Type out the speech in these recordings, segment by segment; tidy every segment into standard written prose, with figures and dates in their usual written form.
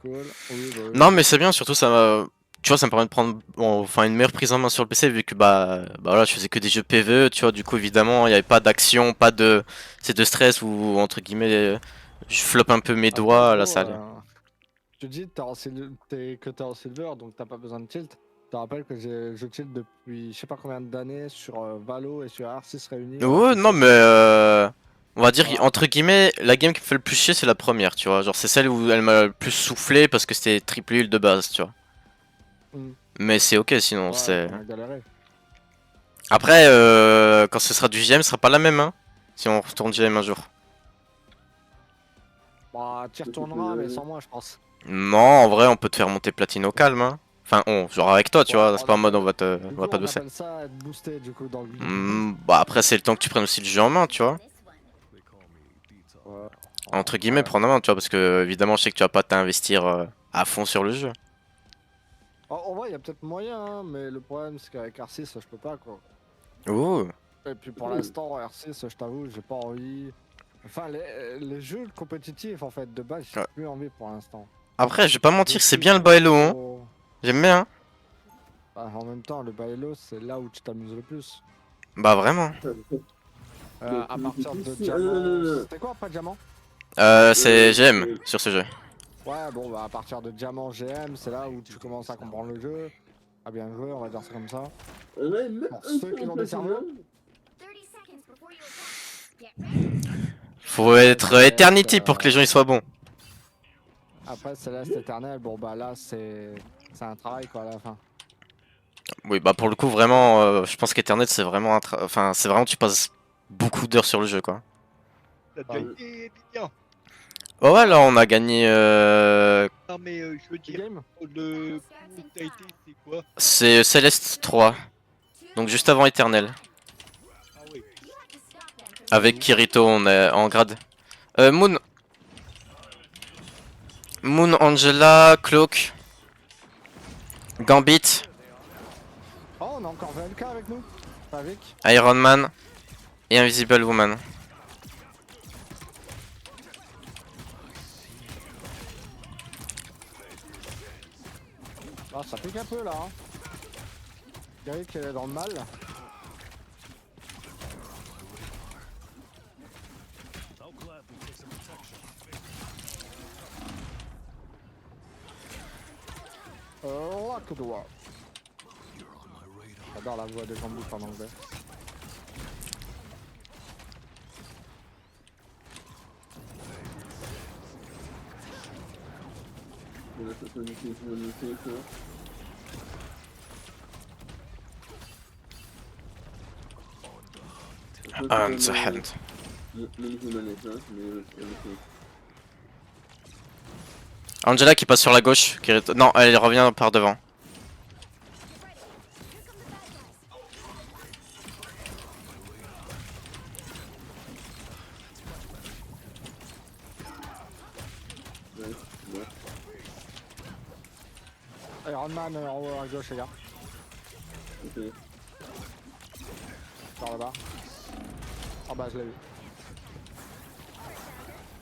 cool. Oui, bah oui. Non, mais c'est bien, surtout ça m'a. Tu vois, ça me permet de prendre enfin une meilleure prise en main sur le PC vu que bah voilà, je faisais que des jeux PvE, tu vois, du coup évidemment, il n'y avait pas d'action, pas de c'est de stress ou entre guillemets je floppe un peu mes Après, doigts, là gros, ça allait. je te dis que t'es en silver, donc t'as pas besoin de tilt. Je te rappelle que je tilt depuis je sais pas combien d'années sur Valo et sur R6 réunis en Ouais, non PC. mais on va dire Voilà. entre guillemets, la game qui me fait le plus chier, c'est la première, tu vois. Genre c'est celle où elle m'a le plus soufflé parce que c'était triple heal de base, tu vois. Hmm. Mais c'est OK sinon, Ouais, c'est t'en as galéré. après quand ce sera du GM, ce sera pas la même hein. Si on retourne GM un jour. Bah, t'y retourneras, mais sans moi, je pense. Non, en vrai, on peut te faire monter platine au calme, hein. Enfin, genre avec toi, tu Ouais, vois, c'est pas en mode du on va coup, pas on bosser. appelle ça être boosté, du coup, dans le game. Bah après, c'est le temps que tu prennes aussi le jeu en main, tu vois. Ouais, Entre guillemets, ouais. prendre en main, tu vois, parce que évidemment, je sais que tu vas pas t'investir à fond sur le jeu. En vrai, il y a peut-être moyen, hein, mais le problème, c'est qu'avec R6, je peux pas, quoi. Ouh. Et puis pour l'instant, R6, je t'avoue, j'ai pas envie. Enfin, les jeux compétitifs, en fait, de base, j'ai Ouais. plus envie pour l'instant. Après, je vais pas Je mentir, c'est suis bien le bailo, hein. trop. J'aime bien, hein. Bah, en même temps, le bailo, c'est là où tu t'amuses le plus. Bah vraiment. À partir de diamant. C'était quoi après diamant? C'est j'aime sur ce jeu. Ouais, bon, bah, à partir de diamant GM, c'est là où tu commences à comprendre le jeu. À bien jouer, on va dire ça comme ça. Ouais, même Pour un ceux peu qui en ont des platinum. cerveaux. Faut Après, être Céleste. Eternity pour que les gens y soient bons. Après, Céleste éternel, bon, bah là, c'est un travail, quoi, à la fin. Oui, bah pour le coup, vraiment, je pense qu'Eternal, c'est vraiment enfin, c'est vraiment, tu passes beaucoup d'heures sur le jeu, quoi. Ça a déjà Ouais. été bien. Oh ouais, là, on a gagné. Non, mais je veux Petit dire, game? le plus haut que t'as été, c'est quoi? C'est Celeste 3. Donc juste avant Eternal. Ah oui. C'est Avec où? Kirito, on est en grade. Moon. Moon, Angela, Cloak, Gambit, Oh, on a encore VLK avec nous? Pas avec? Iron Man et Invisible Woman. Ah, ça pique un peu là. Hein. Eric est dans le mal. Là que doigt. J'adore la voix de Gambit en anglais. Voilà, ça peut nous faire le fait, ça. On the hand. Le nouveau manette, hein, mais c'est le fait. Angela qui passe sur la gauche. Kirito... Non, elle revient par devant. Ouais, ouais. Iron Man en haut à gauche, les gars. Ok. Par là-bas. Ah bah, je l'ai vu.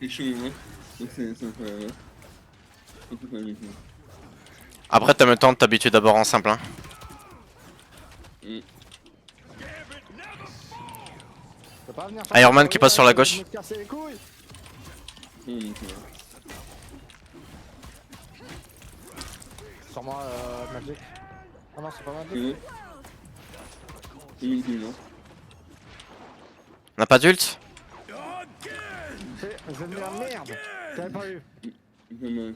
C'est chaud, hein. Donc c'est incroyable. C'est tout magnifique. Après, t'as le temps de t'habituer d'abord en simple. Hein. Mm. Je peux pas venir Iron Man chercher qui passe sur la gauche. me casser les couilles. Nickel. Sur moi, Magic. Ah non, c'est pas Magic. Ouais. C'est nickel, hein. On n'a pas d'ult? Je vais venir merde. J'avais pas vu. Dommage.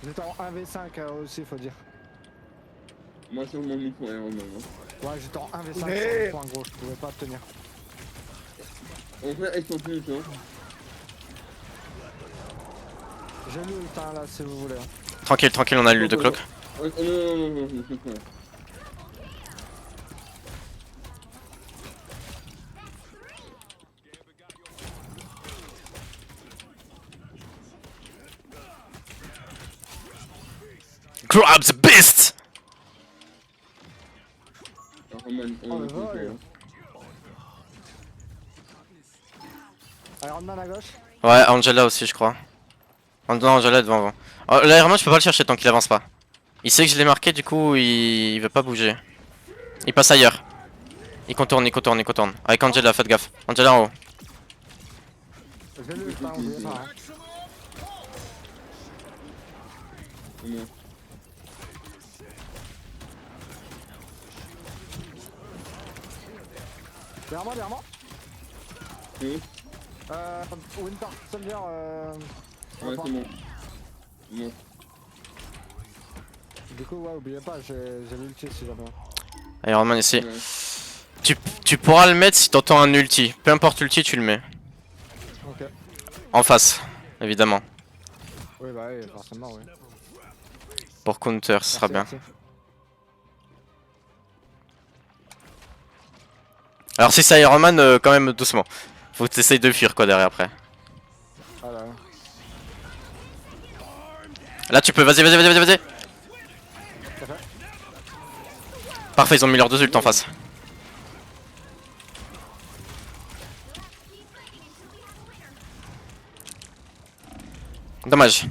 J'étais en 1v5 aussi, faut dire. Moi, c'est mon micro Iron Man, hein. Ouais, j'étais en 1v5 sur Ouais. le point gros, je pouvais pas tenir. En fait, elles sont plus, hein. J'ai lu le temps là si vous voulez. Hein. Tranquille, tranquille, on a l'ult de Cloak. Oh, non, c'est pas. Grab the beast! Iron Man, Oh, le c'est vol. fait, hein. Iron Man à gauche. Ouais, Angela aussi, je crois. Non, j'allais devant. Oh, là, Herman, je peux pas le chercher tant qu'il avance pas. Il sait que je l'ai marqué, du coup, il veut pas bouger. Il passe ailleurs. Il contourne. Avec Angela, faites gaffe. Angela en haut. Je l'ai lu, putain, oubliez ça. Hein. C'est moi. Derrière moi. Oui. Winter Soldier. Ouais, c'est bon. Bon. Du coup, ouais, oubliez pas, j'ai l'ulti si jamais. Iron Man ici. Ouais. Tu pourras le mettre si t'entends un ulti. Peu importe l'ulti, tu le mets. Ok. En face, évidemment. Oui, bah oui, forcément, oui. Pour counter, ce sera bien. Merci. Alors si c'est Iron Man, quand même doucement. Faut que t'essayes de fuir quoi derrière après. Voilà. Là tu peux, vas-y. Parfait, ils ont mis leurs deux ults en face. Dommage.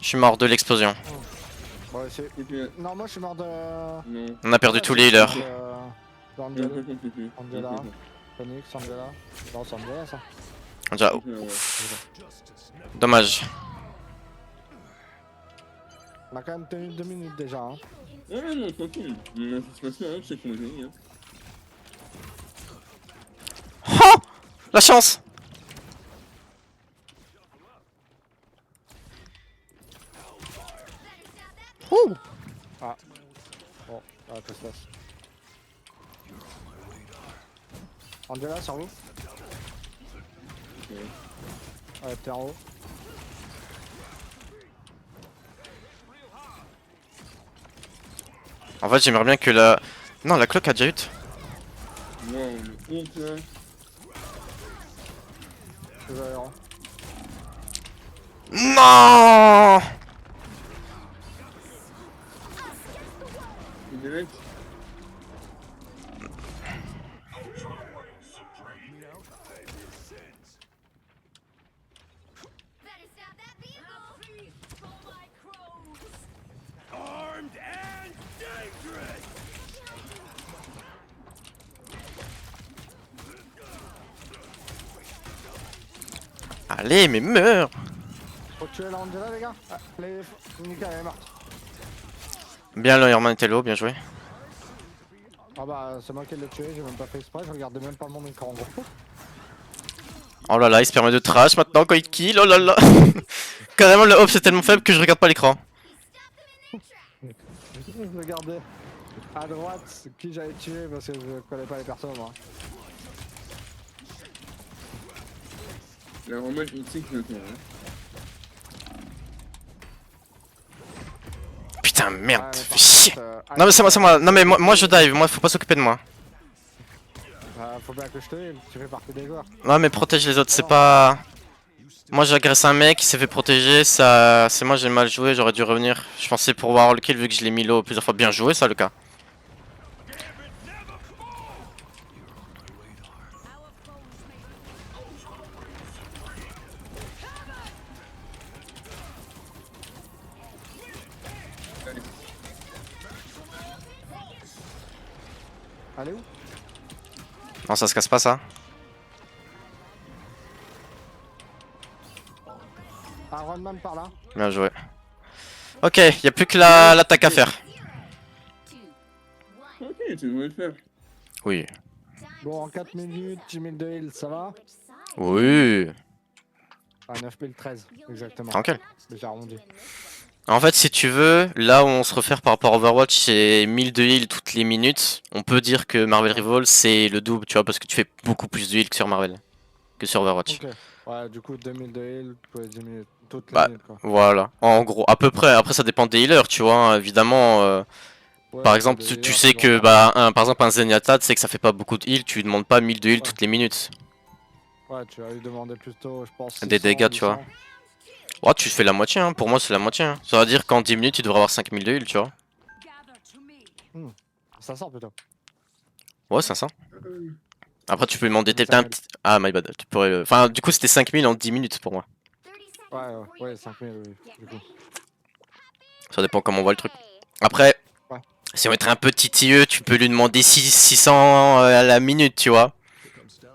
Je suis mort de l'explosion. Bon, c'est... Et puis, Non, moi je suis mort de... non. On a perdu tous les healers. Angela, Ouais. Angela, Phoenix, Angela. Non, c'est Angela ça. Déjà, dommage. On a quand même tenu 2 minutes déjà. Hein. Ouais, non, tranquille. Mais ça se passe bien, je sais qu'on est gagné. Oh, la chance. Ouh. Ah. Bon, ah, que se passe. Angela, sur vous. Ouais, t'es en haut. En fait, j'aimerais bien que la... Non, la cloque a déjà eu. Wow, le honte là. Désolé, hein. Non. Il est mec. Allez, mais meurs. Faut tuer la Angela, les gars. Ah, Nika, elle est morte. Bien, le Herman était low, bien joué. Ah bah, c'est moi qui l'ai tué, j'ai même pas fait exprès, je regardais même pas mon écran en gros. Oh là là, il se permet de trash maintenant quand il kill, oh là là. Carrément, le hop c'est tellement faible que je regarde pas l'écran. Je regardais à droite qui j'avais tué parce que je connais pas les personnes moi. La Romain, il sait qu'il attend. Hein. Putain, merde, Ouais, mais fais par chier. contre, Non mais c'est moi. Non mais moi je dive, moi faut pas s'occuper de moi. faut bien que je te heal, tu fais partie des joueurs. Ouais mais protège les autres, c'est pas... Moi j'agresse un mec, il s'est fait protéger, ça... C'est moi j'ai mal joué, j'aurais dû revenir. Je pensais pour voir le kill vu que je l'ai mis low plusieurs fois. Bien joué ça le cas. Allez où? Non ça se casse pas ça. Iron Man par là. Bien joué. Ok, y a plus que l'attaque à faire. Ok, tu devrais le faire. Oui. Bon, en 4 minutes, 10 000 de heal, ça va? Oui. Ah, 9013, exactement. Tranquille. J'ai arrondi. En fait, si tu veux, là où on se réfère par rapport à Overwatch, c'est 1000 de heal toutes les minutes. On peut dire que Marvel Rivals c'est le double, tu vois, parce que tu fais beaucoup plus de heal que sur Marvel, que sur Overwatch. Ok. Ouais, du coup, 2000 de heal pour les 10 minutes. Toutes les Bah, minutes, quoi. voilà, en gros, à peu près. Après, ça dépend des healers, tu vois, hein, évidemment. Ouais, Par t'as exemple, des tu healers sais qui que, vont faire- par exemple, un Zenyatta, tu sais que ça fait pas beaucoup de heal, tu lui demandes pas 1000 de heal Ouais. toutes les minutes. Ouais, tu vas lui demander plutôt, je pense, Des 600, dégâts, tu vois. 800. Ouais, tu fais la moitié, hein. Pour moi, c'est la moitié. Hein. Ça veut dire qu'en 10 minutes, tu devrais avoir 5000 de heal, tu vois. Ça sort plutôt. Ouais, 500. Après, tu peux lui demander Mais peut-être un 5000. petit. Ah, my bad. Tu pourrais. Enfin, du coup, c'était 5000 en 10 minutes pour moi. Ouais, 5000, du coup. Ça dépend comment on voit le truc. Après, Ouais. si on est un peu titilleux, tu peux lui demander 600 à la minute, tu vois.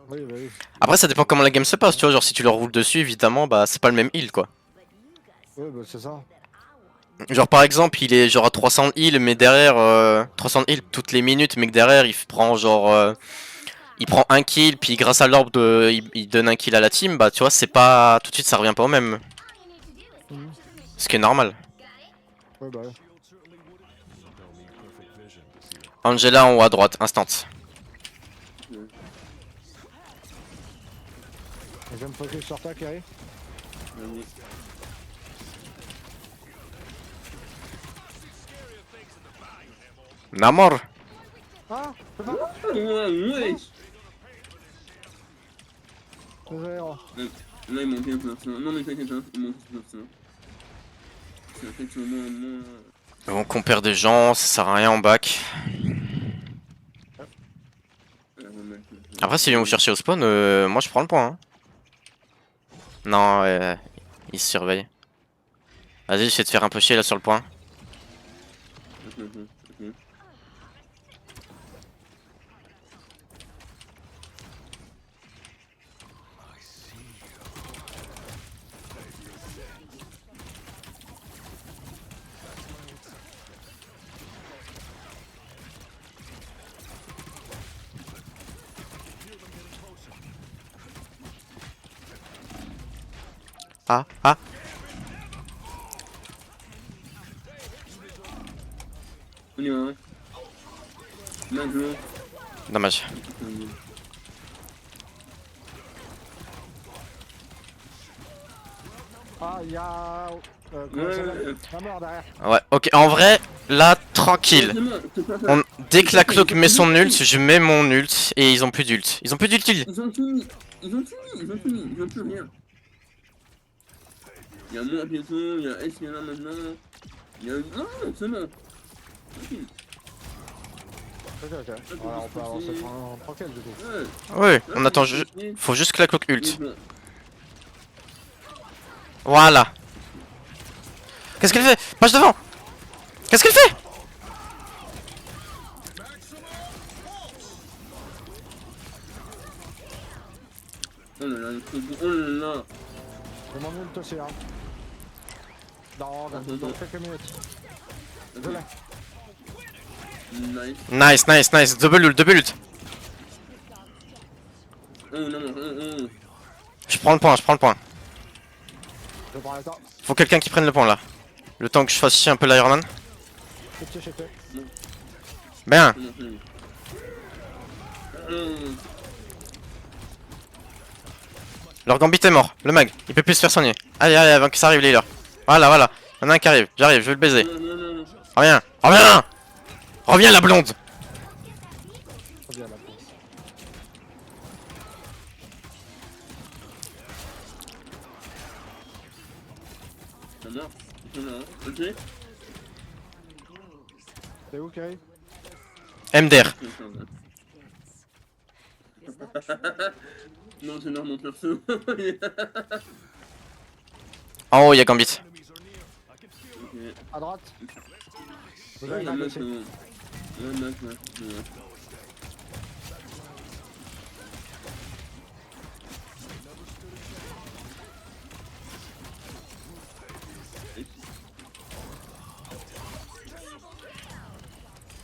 Oui, bah oui. Après, ça dépend comment la game se passe, tu vois. Genre, si tu leur roules dessus, évidemment, bah c'est pas le même heal, quoi. Ouais, bah c'est ça. Genre, par exemple, il est genre à 300 heal, mais derrière, 300 heal toutes les minutes, mais que derrière, il prend genre. Il prend un kill, puis grâce à l'orbe, il donne un kill à la team, bah tu vois, c'est pas. Tout de suite, ça revient pas au même. Mhm. Ce qui est normal. Ouais, bah ouais. Angela en haut à droite, instant. Et je vais me focus sur toi, Kerry. Vas-y. Namor. Ah, c'est pas. Ouais. Désolé, oh. Là, il manquait un peu d'arsenal. Non, mais t'inquiète pas, il manque un peu d'arsenal. C'est effectivement Donc on perd des gens, ça sert à rien en back. Après, s'ils viennent vous chercher au spawn, moi je prends le point. Hein. Non, ils se surveillent. Vas-y, j'essaie de faire un peu chier là sur le point. Ok. Ah, ah. On y va, ouais. Maintenant. Dommage. Ah, il y a. Comment ça s'appelle la mort derrière. Ouais, ok, en vrai, là, tranquille. Dès que la cloque met son ult, je mets mon ult et ils ont plus d'ult. Ils ont plus d'ult. Ils ont tout mis. Ils ont plus rien. Il y a moi bientôt, il y a S qui est là maintenant. Il y a. Non, c'est bon. Tranquille. Ok. Voilà, on peut avancer tranquille du coup. Ouais. Ouais, on attend faut juste que la cloque ult. Voilà. Qu'est-ce qu'elle fait? Passe devant. Qu'est-ce qu'elle fait? Oh là là, oh là là. J'ai mon ult aussi, hein. Dans quelques minutes. Je l'ai. Nice. Double ult. Oh non. Je prends le point. Je prends le temps. Faut quelqu'un qui prenne le point là. Le temps que je fasse chier un peu l'Iron Man. Petit chez toi. Bien. Leur gambit est mort. Le mag. Il peut plus se faire soigner. Allez, avant que ça arrive les healers. Voilà. Il y en a un qui arrive. J'arrive, je vais le baiser. Non. Reviens. Reviens la blonde. Reviens là. Ça marche. Ok. T'es où, Kerry? MDR. Non, c'est normal, mon perso. En haut, il y a gambit. À droite. Vous Ouais, avez il y a un un aussi. mec,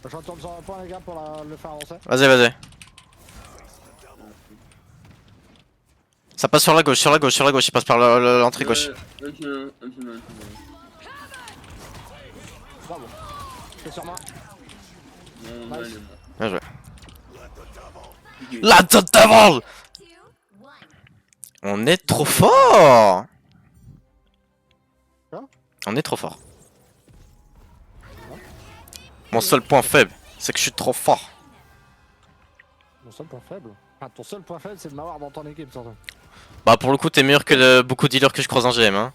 Je retourne sur un point, les gars, pour le faire avancer. Vas-y. Ça passe sur la gauche. Il passe par l'entrée gauche. Bravo. C'est sur moi. Nice. Bien joué. La Devil. On est trop fort. Quoi? On est trop fort. Mon seul point faible, c'est que je suis trop fort. Mon seul point faible. Enfin, ton seul point faible, c'est de m'avoir dans ton équipe, surtout. Bah pour le coup, t'es meilleur que beaucoup de dealers que je croise en GM. Hein.